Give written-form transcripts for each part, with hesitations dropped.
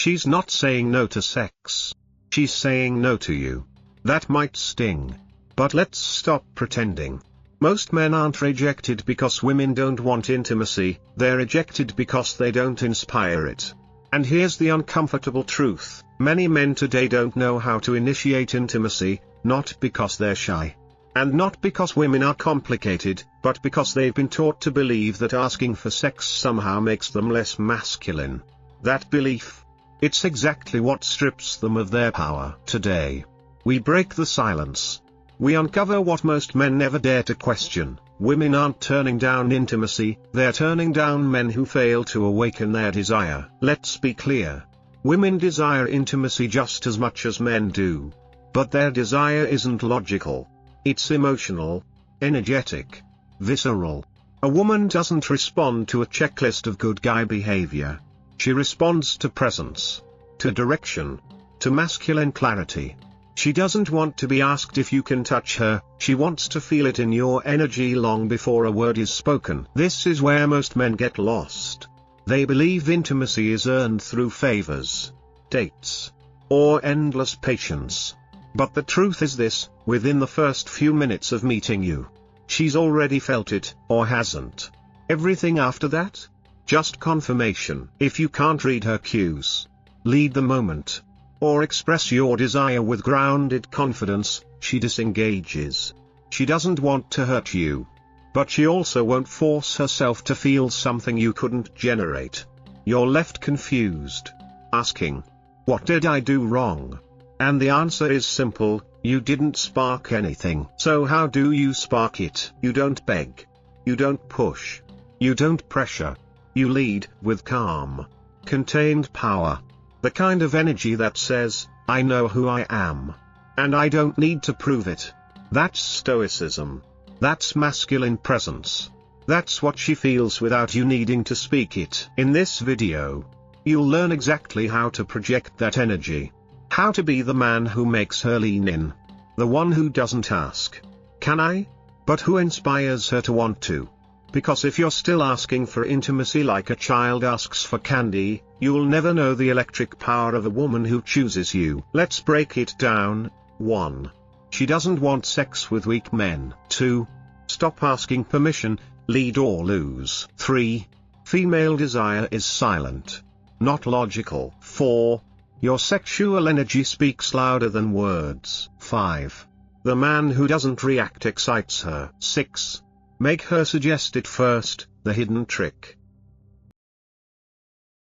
She's not saying no to sex. She's saying no to you. That might sting. But let's stop pretending. Most men aren't rejected because women don't want intimacy, they're rejected because they don't inspire it. And here's the uncomfortable truth, many men today don't know how to initiate intimacy, not because they're shy. And not because women are complicated, but because they've been taught to believe that asking for sex somehow makes them less masculine. That belief, it's exactly what strips them of their power. Today, we break the silence. We uncover what most men never dare to question. Women aren't turning down intimacy, they're turning down men who fail to awaken their desire. Let's be clear. Women desire intimacy just as much as men do. But their desire isn't logical. It's emotional, energetic, visceral. A woman doesn't respond to a checklist of good guy behavior. She responds to presence, to direction, to masculine clarity. She doesn't want to be asked if you can touch her, she wants to feel it in your energy long before a word is spoken. This is where most men get lost. They believe intimacy is earned through favors, dates, or endless patience. But the truth is this, within the first few minutes of meeting you, she's already felt it, or hasn't. Everything after that? Just confirmation. If you can't read her cues, lead the moment, or express your desire with grounded confidence, she disengages. She doesn't want to hurt you. But she also won't force herself to feel something you couldn't generate. You're left confused, asking, what did I do wrong? And the answer is simple, you didn't spark anything. So how do you spark it? You don't beg. You don't push. You don't pressure. You lead with calm, contained power. The kind of energy that says, I know who I am. And I don't need to prove it. That's Stoicism. That's masculine presence. That's what she feels without you needing to speak it. In this video, you'll learn exactly how to project that energy. How to be the man who makes her lean in. The one who doesn't ask, can I? But who inspires her to want to. Because if you're still asking for intimacy like a child asks for candy, you'll never know the electric power of a woman who chooses you. Let's break it down. 1. She doesn't want sex with weak men. 2. Stop asking permission, lead or lose. 3. Female desire is silent, not logical. 4. Your sexual energy speaks louder than words. 5. The man who doesn't react excites her. 6. Make her suggest it first, the hidden trick.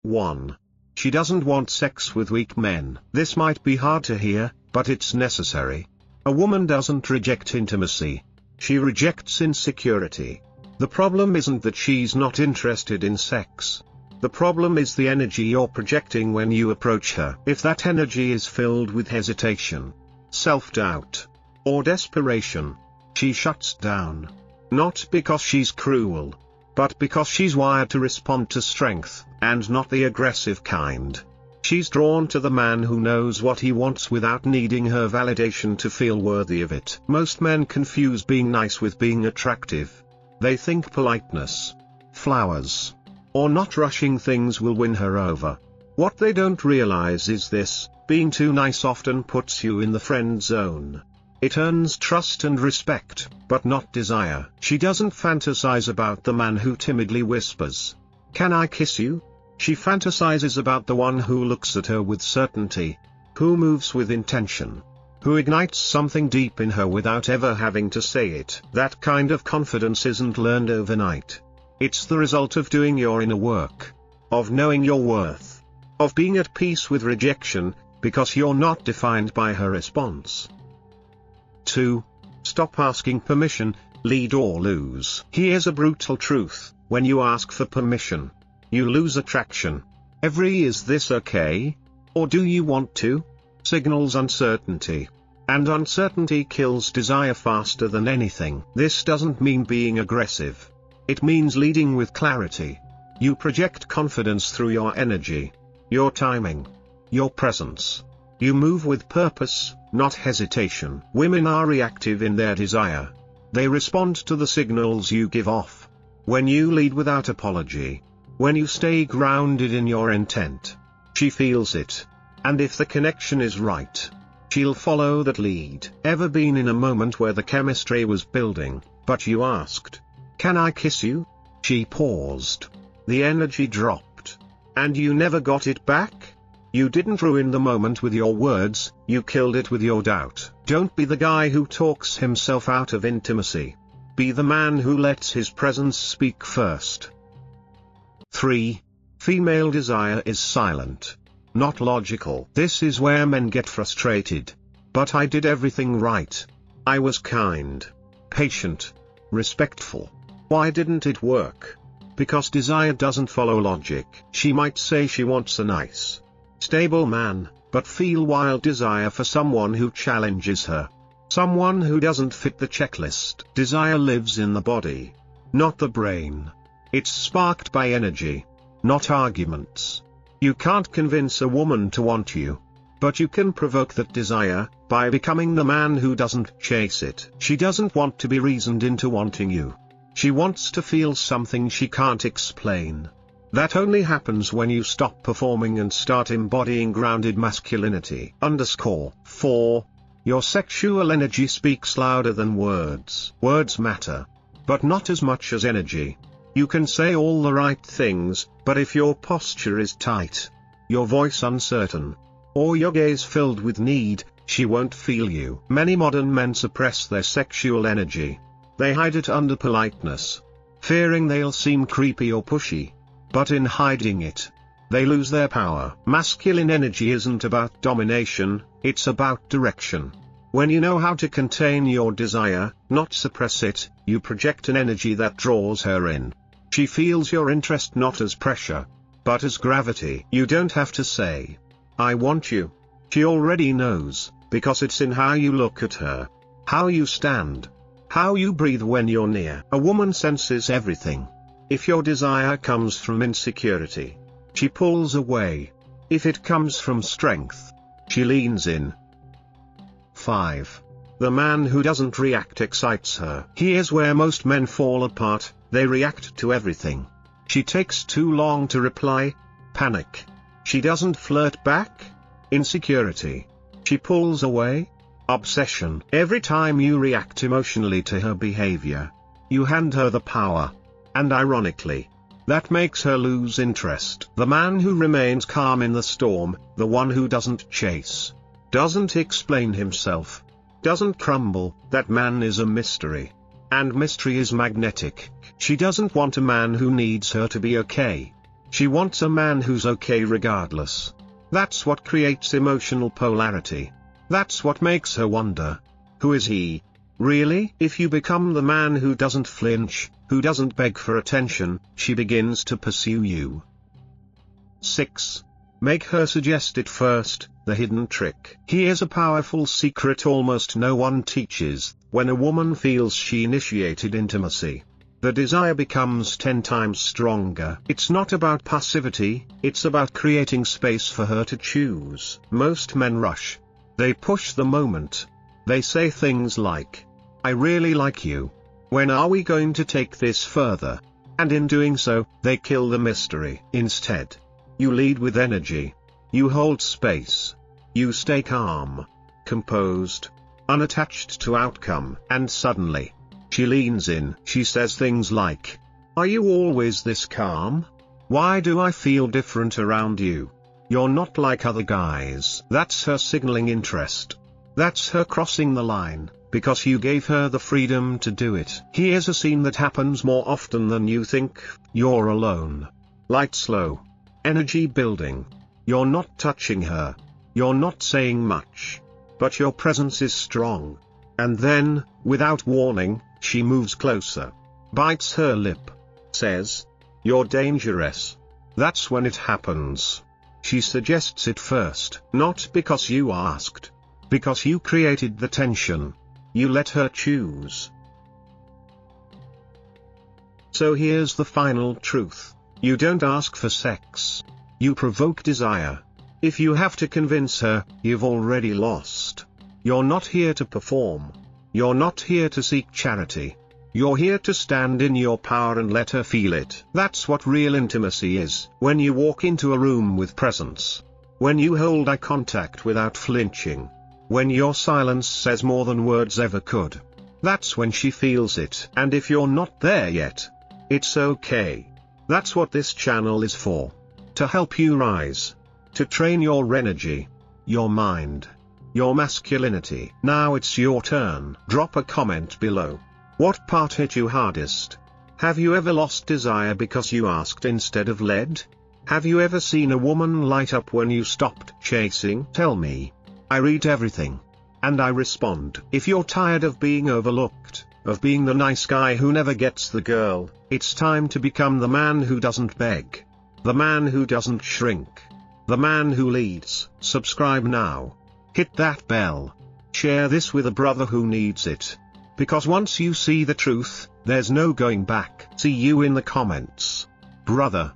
1. She doesn't want sex with weak men. This might be hard to hear, but it's necessary. A woman doesn't reject intimacy. She rejects insecurity. The problem isn't that she's not interested in sex. The problem is the energy you're projecting when you approach her. If that energy is filled with hesitation, self-doubt, or desperation, she shuts down. Not because she's cruel, but because she's wired to respond to strength, and not the aggressive kind. She's drawn to the man who knows what he wants without needing her validation to feel worthy of it. Most men confuse being nice with being attractive. They think politeness, flowers, or not rushing things will win her over. What they don't realize is this, being too nice often puts you in the friend zone. It earns trust and respect, but not desire. She doesn't fantasize about the man who timidly whispers, "Can I kiss you?" She fantasizes about the one who looks at her with certainty, who moves with intention, who ignites something deep in her without ever having to say it. That kind of confidence isn't learned overnight. It's the result of doing your inner work, of knowing your worth, of being at peace with rejection, because you're not defined by her response. 2. Stop asking permission, lead or lose. Here's a brutal truth, when you ask for permission, you lose attraction. Every "is this okay?" or "do you want to?" signals uncertainty. And uncertainty kills desire faster than anything. This doesn't mean being aggressive. It means leading with clarity. You project confidence through your energy, your timing, your presence. You move with purpose, not hesitation. Women are reactive in their desire. They respond to the signals you give off. When you lead without apology, when you stay grounded in your intent, She feels it. And if the connection is right, she'll follow that lead. Ever been in a moment where the chemistry was building, but you asked, "Can I kiss you?" She paused. The energy dropped. And you never got it back? You didn't ruin the moment with your words, you killed it with your doubt. Don't be the guy who talks himself out of intimacy. Be the man who lets his presence speak first. 3. Female desire is silent, not logical. This is where men get frustrated. But I did everything right. I was kind, patient, respectful. Why didn't it work? Because desire doesn't follow logic. She might say she wants a nice, stable man, but feel wild desire for someone who challenges her. Someone who doesn't fit the checklist. Desire lives in the body, not the brain. It's sparked by energy, not arguments. You can't convince a woman to want you. But you can provoke that desire, by becoming the man who doesn't chase it. She doesn't want to be reasoned into wanting you. She wants to feel something she can't explain. That only happens when you stop performing and start embodying grounded masculinity. 4. Your sexual energy speaks louder than words. Words matter, but not as much as energy. You can say all the right things, but if your posture is tight, your voice uncertain, or your gaze filled with need, she won't feel you. Many modern men suppress their sexual energy. They hide it under politeness, fearing they'll seem creepy or pushy. But in hiding it, they lose their power. Masculine energy isn't about domination, it's about direction. When you know how to contain your desire, not suppress it, you project an energy that draws her in. She feels your interest not as pressure, but as gravity. You don't have to say, "I want you." She already knows, because it's in how you look at her, how you stand, how you breathe when you're near. A woman senses everything. If your desire comes from insecurity, she pulls away. If it comes from strength, she leans in. 5. The man who doesn't react excites her. Here's where most men fall apart. They react to everything. She takes too long to reply. Panic. She doesn't flirt back. Insecurity. She pulls away. Obsession. Every time you react emotionally to her behavior, you hand her the power. And ironically, that makes her lose interest. The man who remains calm in the storm, the one who doesn't chase, doesn't explain himself, doesn't crumble, that man is a mystery. And mystery is magnetic. She doesn't want a man who needs her to be okay. She wants a man who's okay regardless. That's what creates emotional polarity. That's what makes her wonder, who is he? Really? If you become the man who doesn't flinch, who doesn't beg for attention, she begins to pursue you. 6. Make her suggest it first, the hidden trick. Here's a powerful secret almost no one teaches. When a woman feels she initiated intimacy, the desire becomes 10 times stronger. It's not about passivity, it's about creating space for her to choose. Most men rush. They push the moment. They say things like, "I really like you. When are we going to take this further?" And in doing so, they kill the mystery. Instead, you lead with energy. You hold space. You stay calm, composed, unattached to outcome. And suddenly, she leans in. She says things like, "Are you always this calm? Why do I feel different around you? You're not like other guys." That's her signaling interest. That's her crossing the line, because you gave her the freedom to do it. Here's a scene that happens more often than you think. You're alone. Lights low. Energy building. You're not touching her. You're not saying much. But your presence is strong. And then, without warning, she moves closer. Bites her lip. Says, "You're dangerous." That's when it happens. She suggests it first. Not because you asked. Because you created the tension. You let her choose. So here's the final truth. You don't ask for sex. You provoke desire. If you have to convince her, you've already lost. You're not here to perform. You're not here to seek charity. You're here to stand in your power and let her feel it. That's what real intimacy is. When you walk into a room with presence, When you hold eye contact without flinching. When your silence says more than words ever could. That's when she feels it. And if you're not there yet, it's okay. That's what this channel is for. To help you rise. To train your energy. Your mind. Your masculinity. Now it's your turn. Drop a comment below. What part hit you hardest? Have you ever lost desire because you asked instead of led? Have you ever seen a woman light up when you stopped chasing? Tell me. I read everything. And I respond. If you're tired of being overlooked, of being the nice guy who never gets the girl, it's time to become the man who doesn't beg. The man who doesn't shrink. The man who leads. Subscribe now. Hit that bell. Share this with a brother who needs it. Because once you see the truth, there's no going back. See you in the comments. Brother.